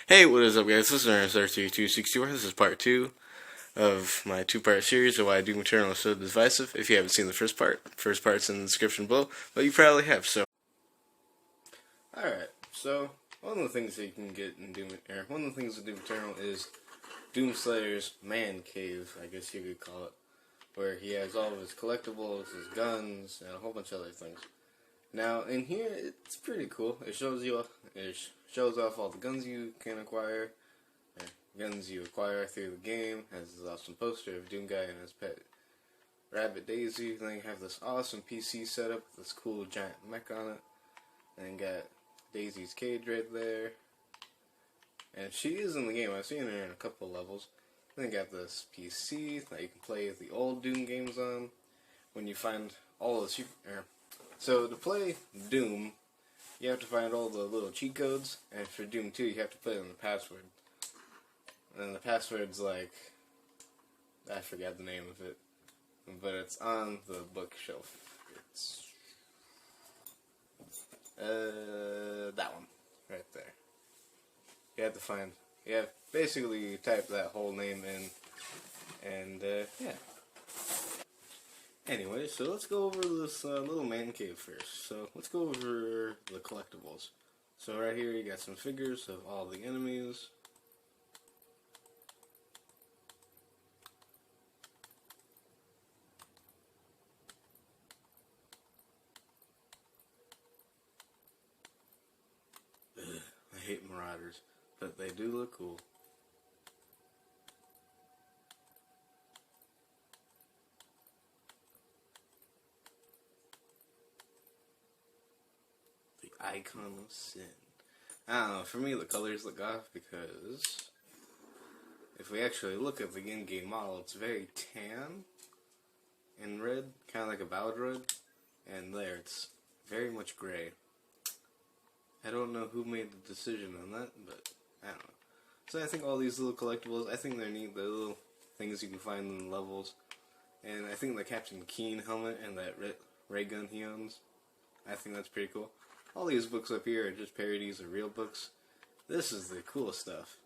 Hey, what is up, guys? This is R3264. This is part 2 of my two-part series of why Doom Eternal is so divisive. If you haven't seen the first part's in the description below, but you probably have, so. Alright, so, one of the things that you can get in one of the things in Doom Eternal is Doomslayer's man cave, I guess you could call it, where he has all of his collectibles, his guns, and a whole bunch of other things. Now, in here, it's pretty cool. It shows off all the guns you can acquire, guns you acquire through the game. Has this awesome poster of Doom Guy and his pet Rabbit Daisy. Then you have this awesome PC setup with this cool giant mech on it. Then you got Daisy's cage right there. And she is in the game. I've seen her in a couple levels. Then you got this PC that you can play the old Doom games on. When you find all the So to play Doom, you have to find all the little cheat codes, and for Doom 2 you have to put in the password. And the password's like, I forgot the name of it, but it's on the bookshelf. It's that one, right there. You have basically type that whole name in, and yeah. Anyway, so let's go over this little man cave first. So let's go over the collectibles. So right here you got some figures of all the enemies. Ugh, I hate Marauders, but they do look cool. Icon of Sin. I don't know, for me the colors look off because if we actually look at the in-game model, it's very tan and red, kind of like a Ballad red, and there it's very much gray. I don't know who made the decision on that, but I don't know. So I think all these little collectibles, I think they're neat, the little things you can find in the levels, and I think the Captain Keen helmet and that ray gun he owns, I think that's pretty cool. All these books up here are just parodies of real books. This is the cool stuff.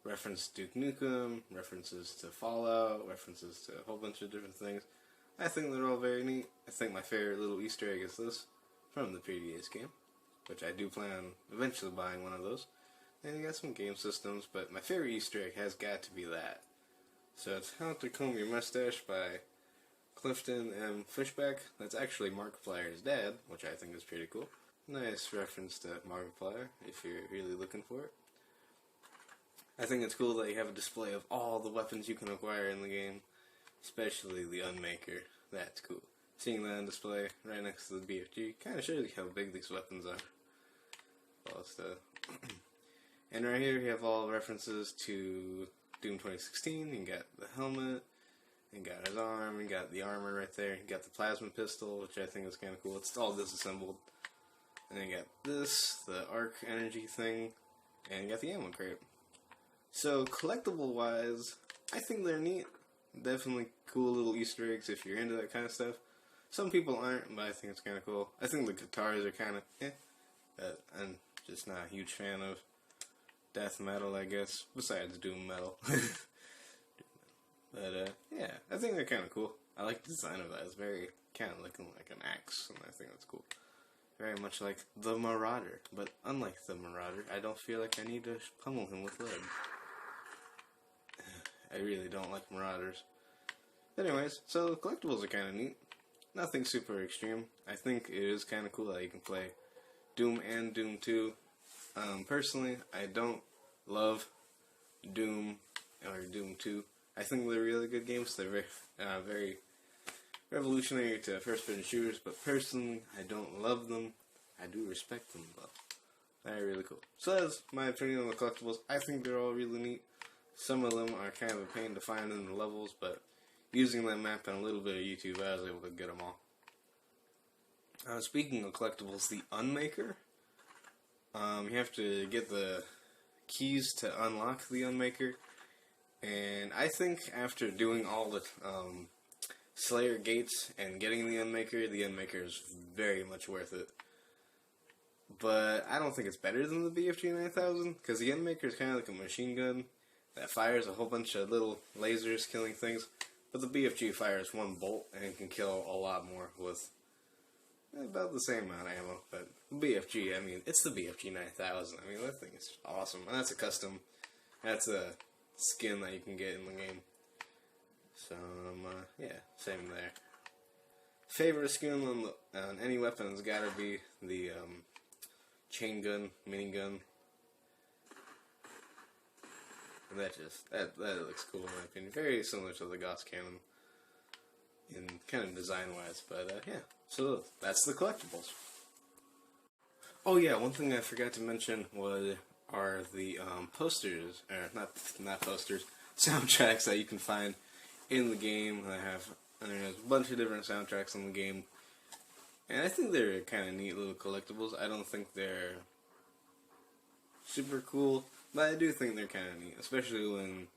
Reference to Duke Nukem, references to Fallout, references to a whole bunch of different things. I think they're all very neat. I think my favorite little Easter egg is this, from the previous game, which I do plan on eventually buying one of those. And you got some game systems, but my favorite Easter egg has got to be that. So it's How to Comb Your Mustache by Clifton M. Fishback. That's actually Markiplier's dad, which I think is pretty cool. Nice reference to Markiplier, if you're really looking for it. I think it's cool that you have a display of all the weapons you can acquire in the game, especially the Unmaker. That's cool. Seeing that on display right next to the BFG kind of shows you how big these weapons are. All stuff. And right here you have all references to Doom 2016. You got the helmet, you got his arm, you got the armor right there, you got the plasma pistol, which I think is kind of cool. It's all disassembled. And then you got this, the arc energy thing, and you got the ammo crate. So, collectible-wise, I think they're neat. Definitely cool little Easter eggs if you're into that kind of stuff. Some people aren't, but I think it's kind of cool. I think the guitars are kind of I'm just not a huge fan of death metal, I guess, besides doom metal. But, yeah, I think they're kind of cool. I like the design of that. It's very kind of looking like an axe, and I think that's cool. Very much like the Marauder, but unlike the Marauder, I don't feel like I need to pummel him with lead. I really don't like Marauders. Anyways, so collectibles are kind of neat. Nothing super extreme. I think it is kind of cool that you can play Doom and Doom 2. Personally, I don't love Doom or Doom 2. I think they're really good games. They're very revolutionary to first-person shooters, but personally, I don't love them. I do respect them, though. They're really cool. So that's my opinion on the collectibles. I think they're all really neat. Some of them are kind of a pain to find in the levels, but using that map and a little bit of YouTube, I was able to get them all. Speaking of collectibles, the Unmaker, you have to get the keys to unlock the Unmaker, and I think after doing all the Slayer gates and getting the Unmaker is very much worth it. but I don't think it's better than the BFG 9000, because the Gunmaker is kind of like a machine gun that fires a whole bunch of little lasers killing things, but the BFG fires one bolt and can kill a lot more with about the same amount of ammo. But BFG, I mean, it's the BFG 9000. I mean, that thing is awesome, and that's a custom. That's a skin that you can get in the game. So, yeah, same there. Favorite skin on any weapon has got to be the chain gun, minigun. And that looks cool in my opinion. Very similar to the Gauss cannon in kind of design wise, but yeah. So that's the collectibles. Oh yeah, one thing I forgot to mention are the posters, or not posters, soundtracks that you can find in the game. There's a bunch of different soundtracks in the game, and I think they're kind of neat little collectibles. I don't think they're super cool, but I do think they're kind of neat, especially when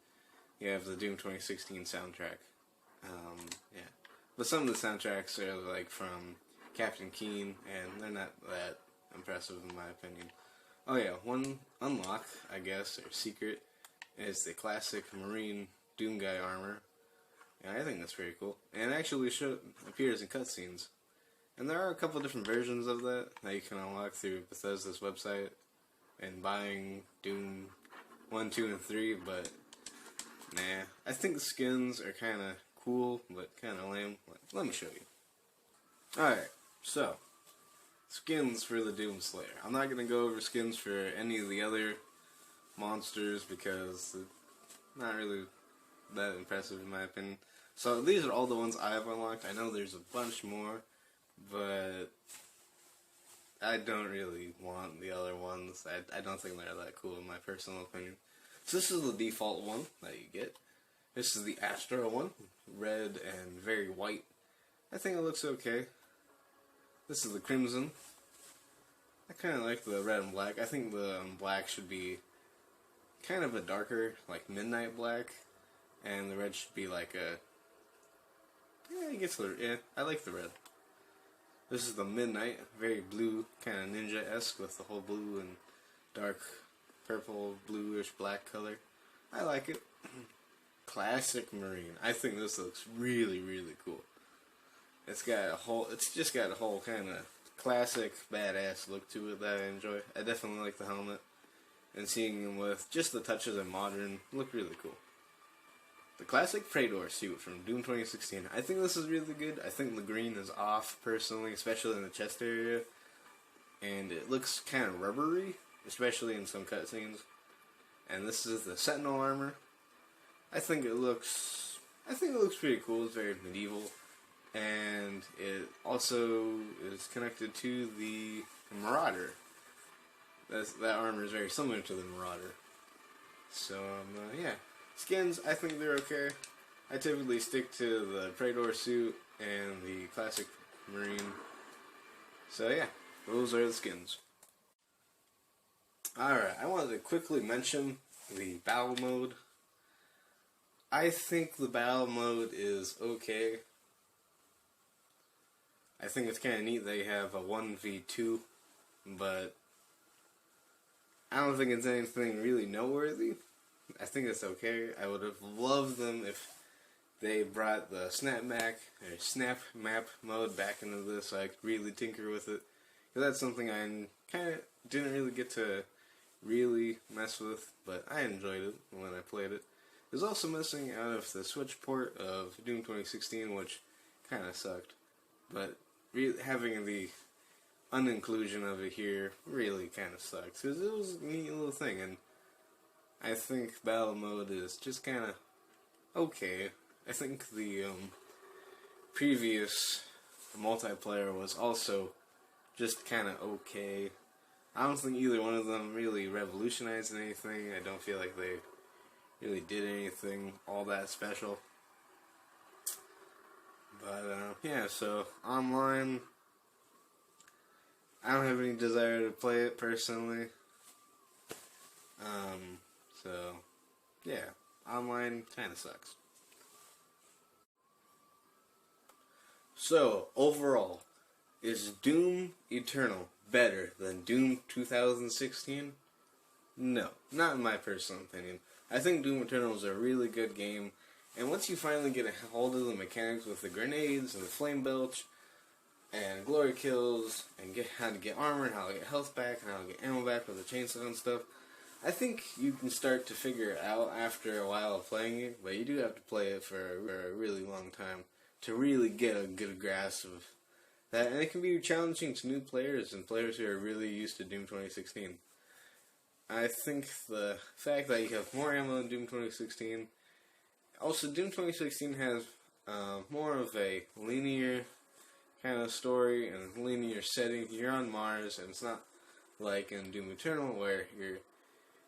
you have the Doom 2016 soundtrack. Yeah, but some of the soundtracks are like from Captain Keen, and they're not that impressive in my opinion. Oh yeah, one unlock, I guess, or secret, is the classic Marine Doom Guy armor. And I think that's pretty cool. And it actually appears in cutscenes. And there are a couple different versions of that you can unlock through Bethesda's website and buying Doom 1, 2, and 3, but nah. I think the skins are kind of cool, but kind of lame. Let me show you. Alright, so skins for the Doom Slayer. I'm not going to go over skins for any of the other monsters because they're not really that impressive in my opinion. So these are all the ones I have unlocked. I know there's a bunch more, but I don't really want the other ones. I don't think they're that cool in my personal opinion. So this is the default one that you get. This is the Astro one, red and very white. I think it looks okay. This is the Crimson. I kind of like the red and black. I think the black should be kind of a darker, like midnight black. And the red should be like a... Yeah, I like the red. This is the Midnight, very blue, kind of ninja-esque with the whole blue and dark purple, bluish, black color. I like it. Classic Marine. I think this looks really, really cool. It's just got a whole kind of classic, badass look to it that I enjoy. I definitely like the helmet. And seeing them with just the touches of modern look really cool. The classic Praetor suit from Doom 2016. I think this is really good. I think the green is off, personally, especially in the chest area. And it looks kind of rubbery, especially in some cutscenes. And this is the Sentinel armor. I think it looks pretty cool. It's very medieval. And it also is connected to the Marauder. That armor is very similar to the Marauder. So, yeah. Skins, I think they're okay. I typically stick to the Praetor suit and the classic Marine. So yeah, those are the skins. Alright, I wanted to quickly mention the battle mode. I think the battle mode is okay. I think it's kind of neat they have a 1v2, but I don't think it's anything really noteworthy. I think it's okay. I would have loved them if they brought the snap map mode back into this so I could really tinker with it. Because that's something I kind of didn't really get to really mess with, but I enjoyed it when I played it. It was also missing out of the Switch port of Doom 2016, which kind of sucked. But having the uninclusion of it here really kind of sucks, because it was a neat little thing, and I think battle mode is just kind of okay. I think the previous multiplayer was also just kind of okay. I don't think either one of them really revolutionized anything. I don't feel like they really did anything all that special. But, yeah, so online, I don't have any desire to play it personally. So, yeah, online kind of sucks. So, overall, is Doom Eternal better than Doom 2016? No, not in my personal opinion. I think Doom Eternal is a really good game, and once you finally get a hold of the mechanics with the grenades and the flame belch, and glory kills, and how to get armor, and how to get health back, and how to get ammo back with the chainsaw and stuff, I think you can start to figure it out after a while of playing it, but you do have to play it for a really long time to really get a good grasp of that, and it can be challenging to new players and players who are really used to Doom 2016. I think the fact that you have more ammo in Doom 2016, also Doom 2016 has more of a linear kind of story and linear setting. You're on Mars, and it's not like in Doom Eternal where you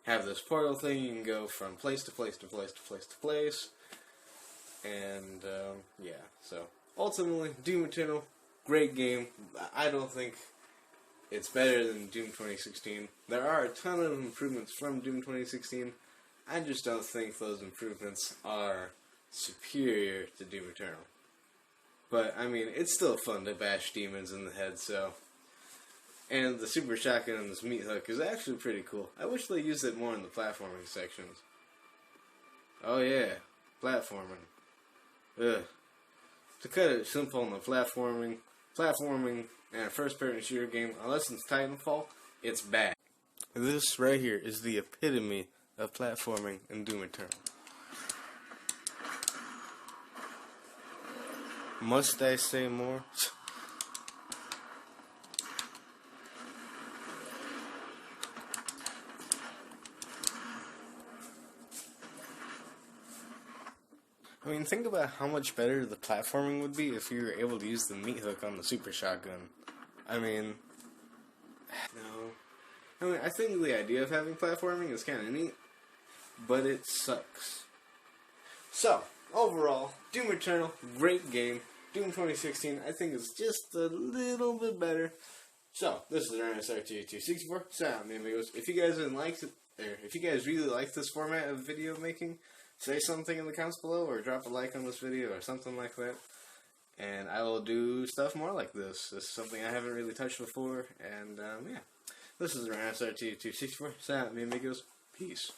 have this portal thing. You can go from place to place to place to place to place, and yeah. So ultimately, Doom Eternal, great game. I don't think it's better than Doom 2016. There are a ton of improvements from Doom 2016. I just don't think those improvements are superior to Doom Eternal. But, I mean, it's still fun to bash demons in the head, so. And the super shotgun and this meat hook is actually pretty cool. I wish they used it more in the platforming sections. Oh yeah, platforming. Ugh. To cut it simple on the platforming, and a first-person shooter game, unless it's Titanfall, it's bad. This right here is the epitome of platforming in Doom Eternal. Must I say more? I mean, think about how much better the platforming would be if you were able to use the meat hook on the super shotgun. I mean, no. I mean, I think the idea of having platforming is kind of neat, but it sucks. So, overall, Doom Eternal, great game. Doom 2016, I think, is just a little bit better. So, this is RNSR264. So, amigos, if you guys didn't like it, or if you guys really like this format of video making, say something in the comments below, or drop a like on this video, or something like that. And I will do stuff more like this. This is something I haven't really touched before, and yeah. This is RNSR264. So, amigos, peace.